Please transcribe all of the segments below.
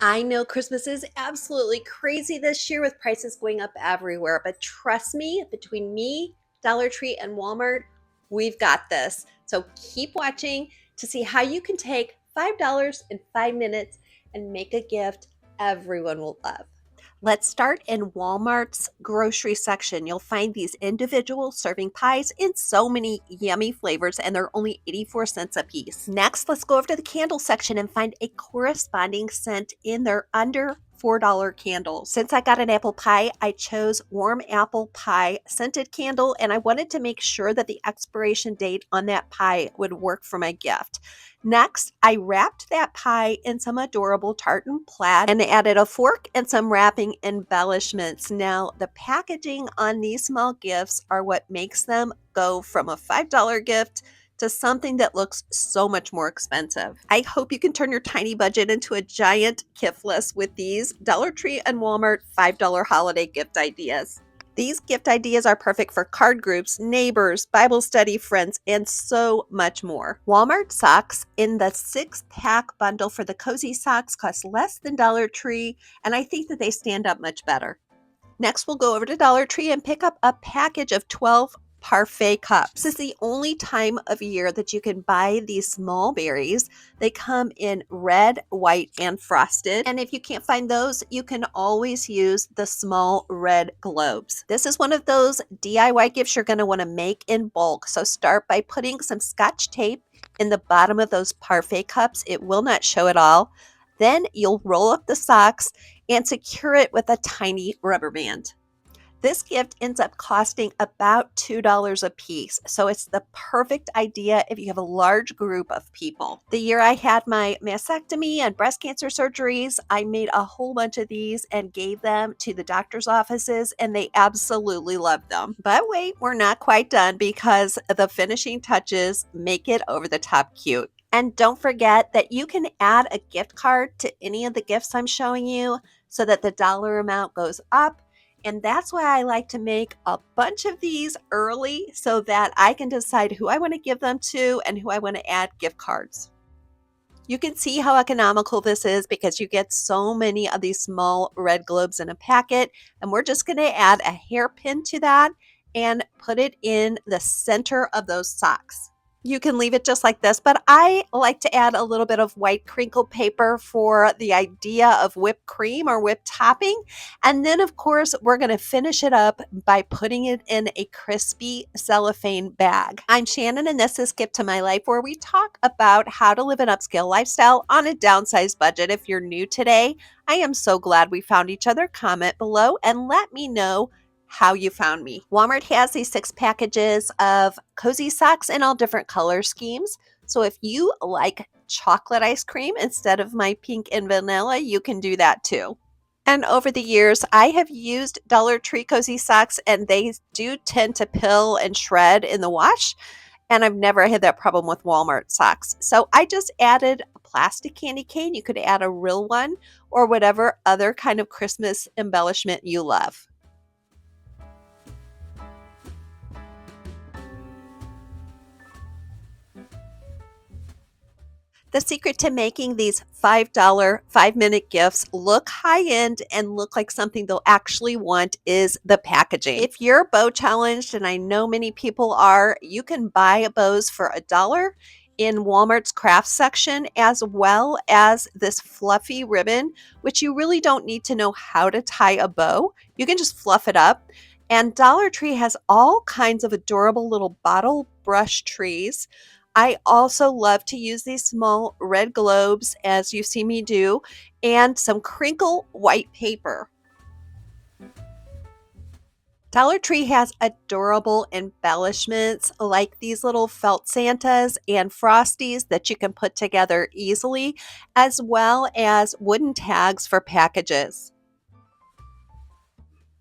I know Christmas is absolutely crazy this year with prices going up everywhere, but trust me, between me, Dollar Tree, and Walmart, we've got this. So keep watching to see how you can take $5 in 5 minutes and make a gift everyone will love. Let's start in Walmart's grocery section. You'll find these individual serving pies in so many yummy flavors, and they're only 84 cents a piece. Next, let's go over to the candle section and find a corresponding scent in their under $4 candles. Since I got an apple pie, I chose warm apple pie scented candle, and I wanted to make sure that the expiration date on that pie would work for my gift. Next, I wrapped that pie in some adorable tartan plaid and added a fork and some wrapping embellishments. Now, the packaging on these small gifts are what makes them go from a $5 gift to something that looks so much more expensive. I hope you can turn your tiny budget into a giant gift list with these Dollar Tree and Walmart $5 holiday gift ideas. These gift ideas are perfect for card groups, neighbors, Bible study friends, and so much more. Walmart socks in the 6-pack bundle for the cozy socks cost less than Dollar Tree, and I think that they stand up much better. Next, we'll go over to Dollar Tree and pick up a package of 12 parfait cups. This is the only time of year that you can buy these small berries. They come in red, white, and frosted. And if you can't find those, you can always use the small red globes. This is one of those DIY gifts you're going to want to make in bulk. So start by putting some Scotch tape in the bottom of those parfait cups. It will not show at all. Then you'll roll up the socks and secure it with a tiny rubber band. This gift ends up costing about $2 a piece, so it's the perfect idea if you have a large group of people. The year I had my mastectomy and breast cancer surgeries, I made a whole bunch of these and gave them to the doctor's offices, and they absolutely loved them. But wait, we're not quite done because the finishing touches make it over the top cute. And don't forget that you can add a gift card to any of the gifts I'm showing you so that the dollar amount goes up. And that's why I like to make a bunch of these early so that I can decide who I want to give them to and who I want to add gift cards. You can see how economical this is because you get so many of these small red globes in a packet. And we're just going to add a hairpin to that and put it in the center of those socks. You can leave it just like this, but I like to add a little bit of white crinkle paper for the idea of whipped cream or whipped topping. And then, of course, we're going to finish it up by putting it in a crispy cellophane bag. I'm Shannon, and this is Skip to My Life, where we talk about how to live an upscale lifestyle on a downsized budget. If you're new today, I am so glad we found each other. Comment below and let me know how you found me. Walmart has these 6 packages of cozy socks in all different color schemes. So if you like chocolate ice cream instead of my pink and vanilla, you can do that too. And over the years, I have used Dollar Tree cozy socks, and they do tend to pill and shred in the wash. And I've never had that problem with Walmart socks. So I just added a plastic candy cane. You could add a real one or whatever other kind of Christmas embellishment you love. The secret to making these $5 5-minute gifts look high end and look like something they'll actually want is the packaging. If you're bow challenged, and I know many people are, you can buy bows for $1 in Walmart's craft section, as well as this fluffy ribbon, which you really don't need to know how to tie a bow. You can just fluff it up. And Dollar Tree has all kinds of adorable little bottle brush trees. I also love to use these small red globes, as you see me do, and some crinkle white paper. Dollar Tree has adorable embellishments like these little felt Santas and Frosties that you can put together easily, as well as wooden tags for packages.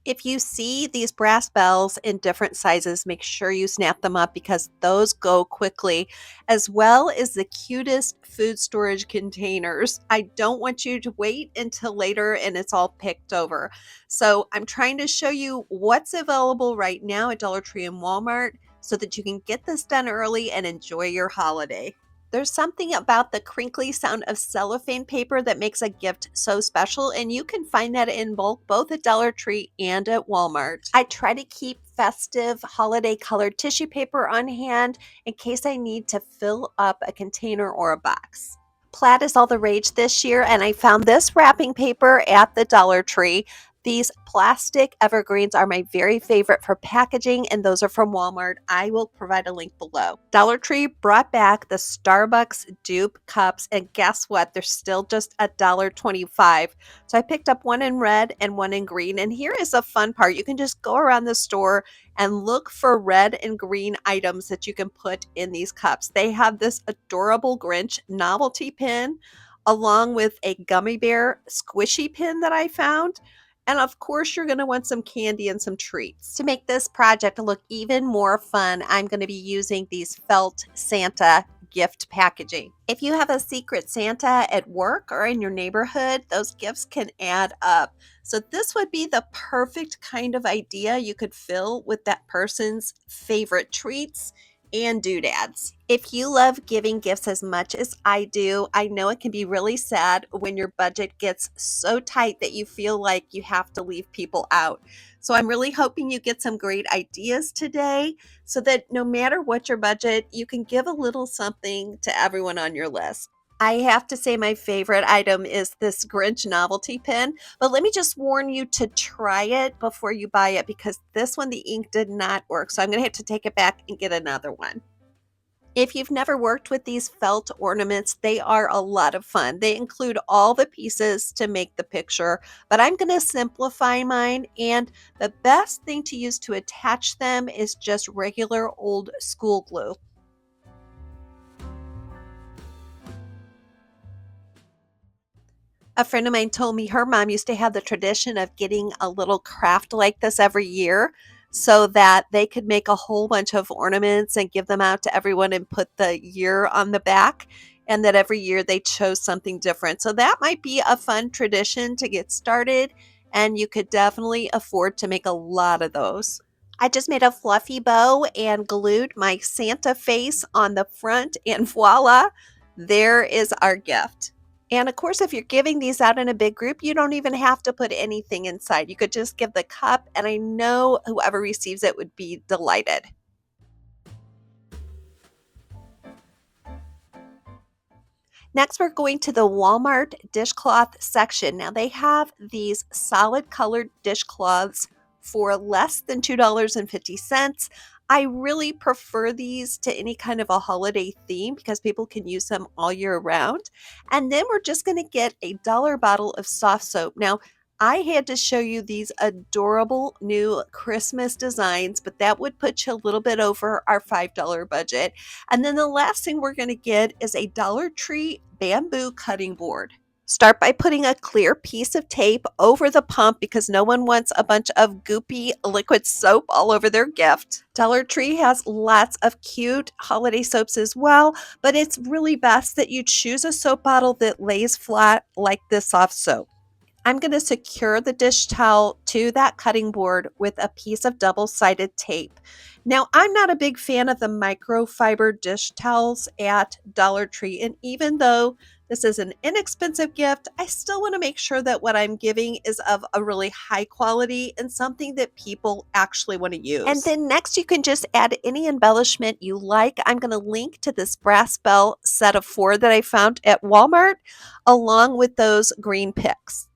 If you see these brass bells in different sizes, make sure you snap them up because those go quickly, as well as the cutest food storage containers. I don't want you to wait until later and it's all picked over. So I'm trying to show you what's available right now at Dollar Tree and Walmart so that you can get this done early and enjoy your holiday. There's something about the crinkly sound of cellophane paper that makes a gift so special, and you can find that in bulk both at Dollar Tree and at Walmart. I try to keep festive holiday colored tissue paper on hand in case I need to fill up a container or a box. Plaid is all the rage this year, and I found this wrapping paper at the Dollar Tree. These plastic evergreens are my very favorite for packaging, and those are from Walmart. I will provide a link below. Dollar Tree brought back the Starbucks dupe cups, and guess what? They're still just $1.25. So I picked up one in red and one in green. And here is a fun part. You can just go around the store and look for red and green items that you can put in these cups. They have this adorable Grinch novelty pin along with a gummy bear squishy pin that I found. And of course, you're going to want some candy and some treats. To make this project look even more fun, I'm going to be using these felt Santa gift packaging. If you have a secret Santa at work or in your neighborhood, those gifts can add up. So this would be the perfect kind of idea you could fill with that person's favorite treats and doodads. If you love giving gifts as much as I do, I know it can be really sad when your budget gets so tight that you feel like you have to leave people out. So I'm really hoping you get some great ideas today so that no matter what your budget, you can give a little something to everyone on your list. I have to say my favorite item is this Grinch novelty pin, but let me just warn you to try it before you buy it because this one, the ink did not work. So I'm going to have to take it back and get another one. If you've never worked with these felt ornaments, they are a lot of fun. They include all the pieces to make the picture, but I'm going to simplify mine. And the best thing to use to attach them is just regular old school glue. A friend of mine told me her mom used to have the tradition of getting a little craft like this every year so that they could make a whole bunch of ornaments and give them out to everyone and put the year on the back. And that every year they chose something different. So that might be a fun tradition to get started. And you could definitely afford to make a lot of those. I just made a fluffy bow and glued my Santa face on the front, and voila, there is our gift. And of course, if you're giving these out in a big group, you don't even have to put anything inside. You could just give the cup, and I know whoever receives it would be delighted. Next, we're going to the Walmart dishcloth section. Now, they have these solid colored dishcloths for less than $2.50. I really prefer these to any kind of a holiday theme because people can use them all year round. And then we're just going to get a dollar bottle of soft soap. Now, I had to show you these adorable new Christmas designs, but that would put you a little bit over our $5 budget. And then the last thing we're going to get is a Dollar Tree bamboo cutting board. Start by putting a clear piece of tape over the pump because no one wants a bunch of goopy liquid soap all over their gift. Dollar Tree has lots of cute holiday soaps as well, but it's really best that you choose a soap bottle that lays flat like this soft soap. I'm going to secure the dish towel to that cutting board with a piece of double-sided tape. Now, I'm not a big fan of the microfiber dish towels at Dollar Tree, and even though this is an inexpensive gift, I still want to make sure that what I'm giving is of a really high quality and something that people actually want to use. And then next, you can just add any embellishment you like. I'm going to link to this brass bell set of 4 that I found at Walmart, along with those green picks.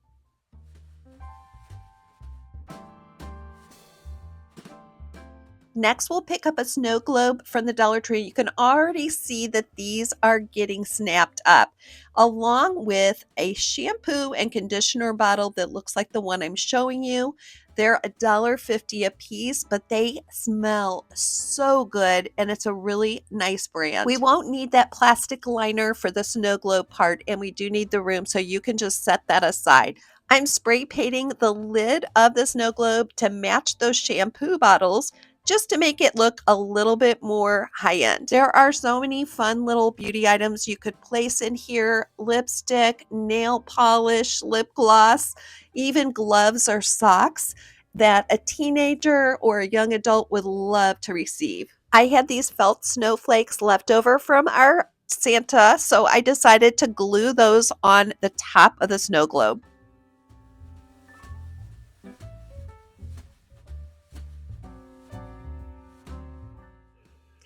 Next, we'll pick up a snow globe from the Dollar Tree. You can already see that these are getting snapped up, along with a shampoo and conditioner bottle that looks like the one I'm showing you. They're $1.50 a piece, but they smell so good, and it's a really nice brand. We won't need that plastic liner for the snow globe part, and we do need the room, so you can just set that aside. I'm spray painting the lid of the snow globe to match those shampoo bottles, just to make it look a little bit more high-end. There are so many fun little beauty items you could place in here: lipstick, nail polish, lip gloss, even gloves or socks that a teenager or a young adult would love to receive. I had these felt snowflakes left over from our Santa, so I decided to glue those on the top of the snow globe.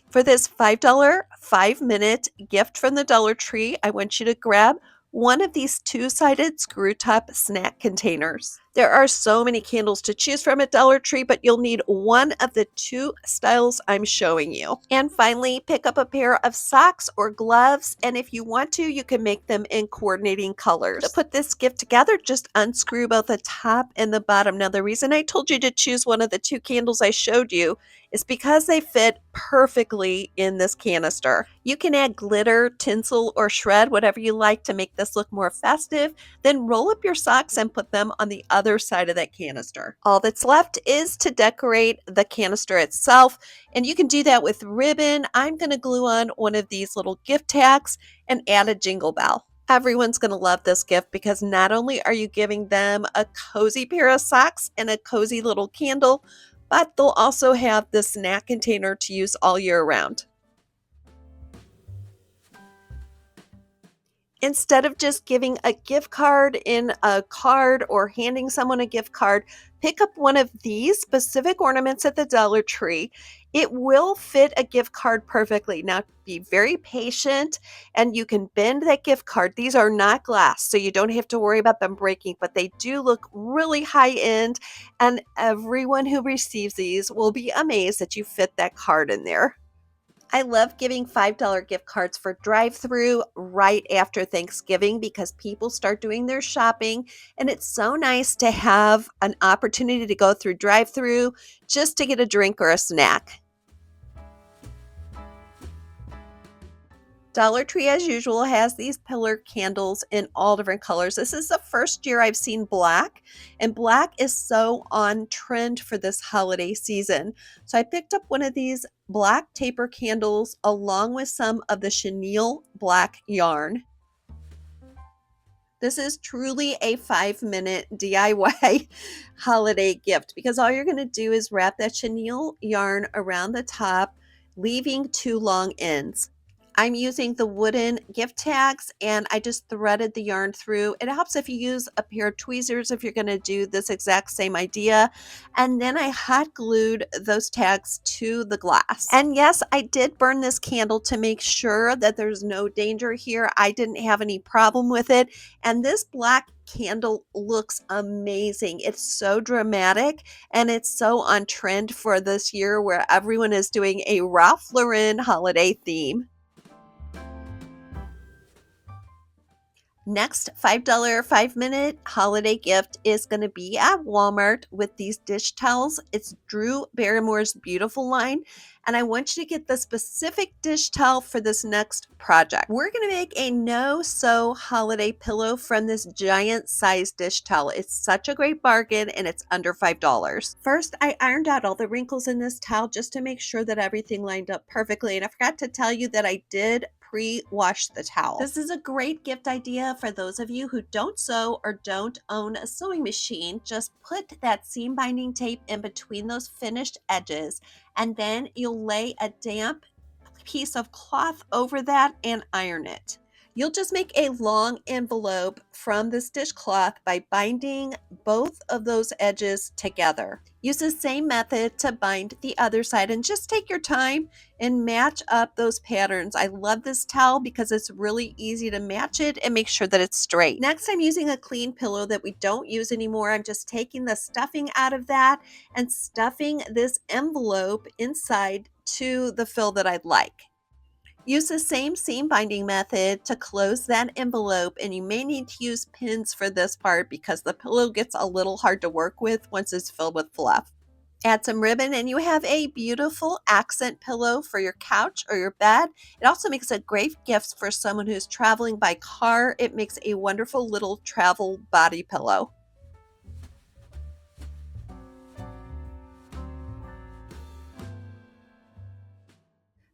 For this $5 5-minute gift from the Dollar Tree, I want you to grab one of these two-sided screw top snack containers. There are so many candles to choose from at Dollar Tree, but you'll need one of the two styles I'm showing you. And finally, pick up a pair of socks or gloves, and if you want to, you can make them in coordinating colors. To put this gift together, just unscrew both the top and the bottom. Now, the reason I told you to choose one of the two candles I showed you is because they fit perfectly in this canister. You can add glitter, tinsel, or shred, whatever you like to make this look more festive. Then roll up your socks and put them on the other side of that canister. All that's left is to decorate the canister itself, and you can do that with ribbon. I'm going to glue on one of these little gift tags and add a jingle bell. Everyone's going to love this gift because not only are you giving them a cozy pair of socks and a cozy little candle, but they'll also have the snack container to use all year round. Instead of just giving a gift card in a card or handing someone a gift card, pick up one of these specific ornaments at the Dollar Tree. It will fit a gift card perfectly. Now, be very patient and you can bend that gift card. These are not glass, so you don't have to worry about them breaking, but they do look really high end, and everyone who receives these will be amazed that you fit that card in there. I love giving $5 gift cards for drive-through right after Thanksgiving because people start doing their shopping, and it's so nice to have an opportunity to go through drive-through just to get a drink or a snack. Dollar Tree, as usual, has these pillar candles in all different colors. This is the first year I've seen black, and black is so on trend for this holiday season. So I picked up one of these black taper candles along with some of the chenille black yarn. This is truly a 5-minute DIY holiday gift because all you're going to do is wrap that chenille yarn around the top, leaving two long ends. I'm using the wooden gift tags and I just threaded the yarn through. It helps if you use a pair of tweezers if you're going to do this exact same idea. And then I hot glued those tags to the glass. And yes, I did burn this candle to make sure that there's no danger here. I didn't have any problem with it. And this black candle looks amazing. It's so dramatic and it's so on trend for this year where everyone is doing a Ralph Lauren holiday theme. Next $5 5-minute holiday gift is going to be at Walmart with these dish towels. It's Drew Barrymore's Beautiful line, and I want you to get the specific dish towel for this next project. We're going to make a no-sew holiday pillow from this giant size dish towel. It's such a great bargain and it's under $5. First, I ironed out all the wrinkles in this towel just to make sure that everything lined up perfectly, and I forgot to tell you that I did pre-wash the towel. This is a great gift idea for those of you who don't sew or don't own a sewing machine. Just put that seam binding tape in between those finished edges, and then you'll lay a damp piece of cloth over that and iron it. You'll just make a long envelope from this dishcloth by binding both of those edges together. Use the same method to bind the other side and just take your time and match up those patterns. I love this towel because it's really easy to match it and make sure that it's straight. Next, I'm using a clean pillow that we don't use anymore. I'm just taking the stuffing out of that and stuffing this envelope inside to the fill that I'd like. Use the same seam binding method to close that envelope, and you may need to use pins for this part because the pillow gets a little hard to work with once it's filled with fluff. Add some ribbon and you have a beautiful accent pillow for your couch or your bed. It also makes a great gift for someone who's traveling by car. It makes a wonderful little travel body pillow.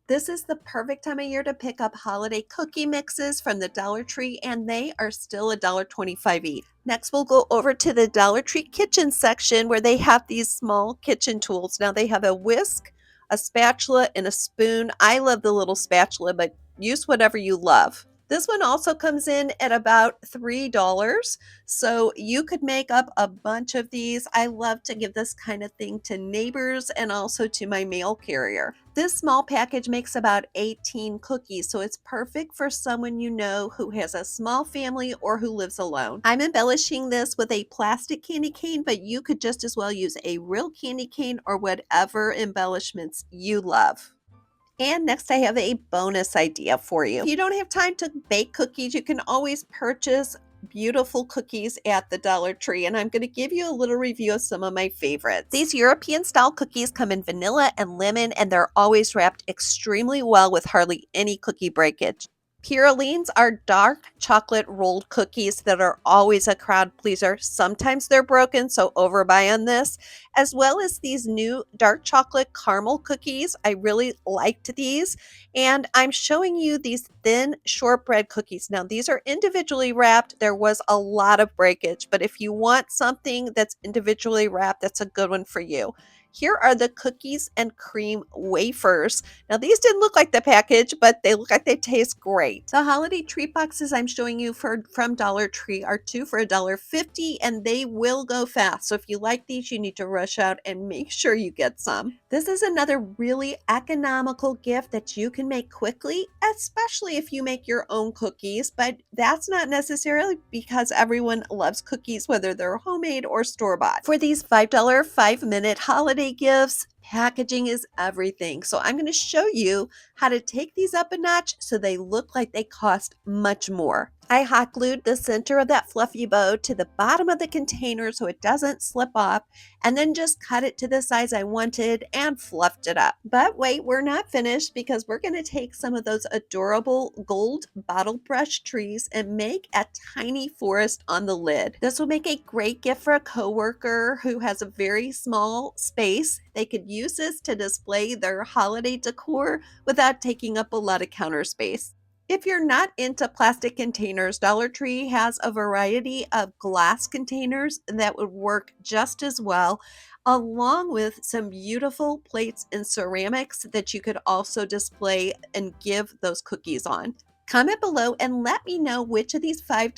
This is the perfect time of year to pick up holiday cookie mixes from the Dollar Tree, and they are still $1.25 each. Next, we'll go over to the Dollar Tree kitchen section where they have these small kitchen tools. Now, they have a whisk, a spatula, and a spoon. I love the little spatula, but use whatever you love. This one also comes in at about $3, so you could make up a bunch of these. I love to give this kind of thing to neighbors and also to my mail carrier. This small package makes about 18 cookies, so it's perfect for someone you know who has a small family or who lives alone. I'm embellishing this with a plastic candy cane, but you could just as well use a real candy cane or whatever embellishments you love. And next, I have a bonus idea for you. If you don't have time to bake cookies, you can always purchase beautiful cookies at the Dollar Tree. And I'm going to give you a little review of some of my favorites. These European style cookies come in vanilla and lemon, and they're always wrapped extremely well with hardly any cookie breakage. Purolines are dark chocolate rolled cookies that are always a crowd pleaser. Sometimes they're broken, so overbuy on this, as well as these new dark chocolate caramel cookies. I really liked these. And I'm showing you these thin shortbread cookies. Now, these are individually wrapped. There was a lot of breakage, but if you want something that's individually wrapped, that's a good one for you. Here are the cookies and cream wafers. Now, these didn't look like the package, but they look like they taste great. The holiday treat boxes I'm showing you from Dollar Tree are two for $1.50, and they will go fast. So if you like these, you need to rush out and make sure you get some. This is another really economical gift that you can make quickly, especially if you make your own cookies, but that's not necessarily because everyone loves cookies, whether they're homemade or store-bought. For these $5 5-minute holiday gifts, packaging is everything. So I'm going to show you how to take these up a notch so they look like they cost much more. I hot glued the center of that fluffy bow to the bottom of the container so it doesn't slip off, and then just cut it to the size I wanted and fluffed it up. But wait, we're not finished, because we're going to take some of those adorable gold bottle brush trees and make a tiny forest on the lid. This will make a great gift for a coworker who has a very small space. They could use this to display their holiday decor without taking up a lot of counter space. If you're not into plastic containers, Dollar Tree has a variety of glass containers that would work just as well, along with some beautiful plates and ceramics that you could also display and give those cookies on. Comment below and let me know which of these $5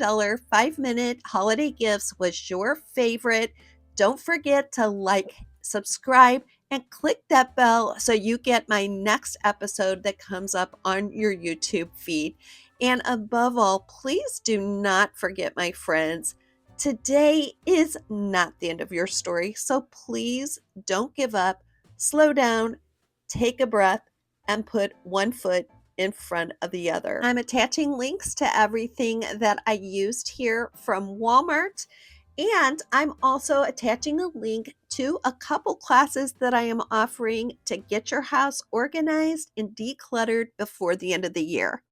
5-minute holiday gifts was your favorite. Don't forget to like, subscribe, and click that bell so you get my next episode that comes up on your YouTube feed. And above all, please do not forget, my friends, today is not the end of your story. So please don't give up, slow down, take a breath, and put one foot in front of the other. I'm attaching links to everything that I used here from Walmart. And I'm also attaching a link to a couple classes that I am offering to get your house organized and decluttered before the end of the year.